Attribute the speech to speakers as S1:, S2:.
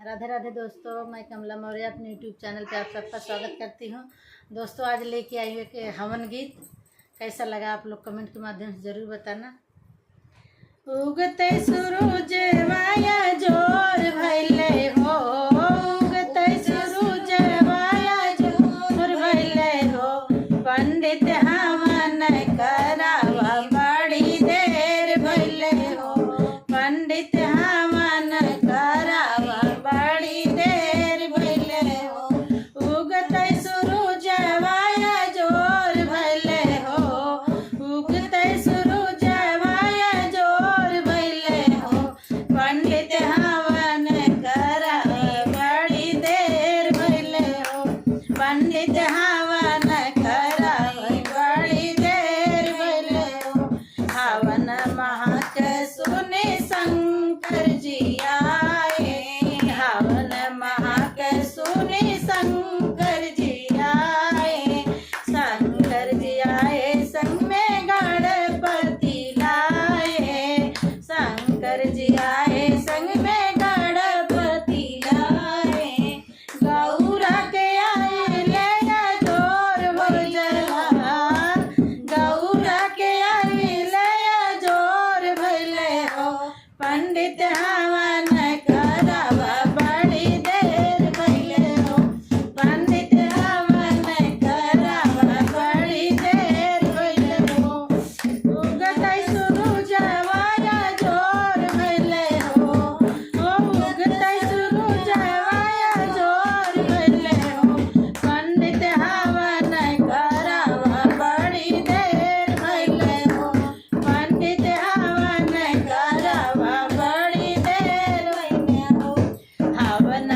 S1: राधे राधे दोस्तों, मैं कमला मौर्य अपने यूट्यूब चैनल पे आप सबका स्वागत करती हूँ। दोस्तों आज लेके आई हुई कि हवन गीत कैसा लगा आप लोग कमेंट के माध्यम से ज़रूर बताना। उगते सूरज माया जोर भैले हो, उगते सूरज माया जोर भैले हो, पंडित हवन करावा बड़ी देर भैले हो, पंडित हवन करावा बड़ी देर भैले हो, उगते सूरज माया जोर भैले हो, उगते सूरज माया जोर भैले हो, पंडित हवन करावा बड़ी देर भैले हो, पंडित हवन करावा बड़ी देर भैले हो। हवन महक सुने शंकर जी आए, हवन महक सुने शंकर जी आए, शंकर जी आए संग में गणपति लाए, शंकर जी आए संग में गणपति लाए, गौरा के आए ले जोर भजला, गौरा के आए ले जोर भैले हो, पंडित हवन करावा बड़ी देर भैले हो, पंडित हवन करावा बड़ी देर भैले हो, उगते सूरज माया जोर भैले हो, उगते सूरज माया जोर भैले हो, पंडित हवन करावा बड़ी देर भैले हो, पंडित हवन करावा बड़ी देर भैले हो। हवन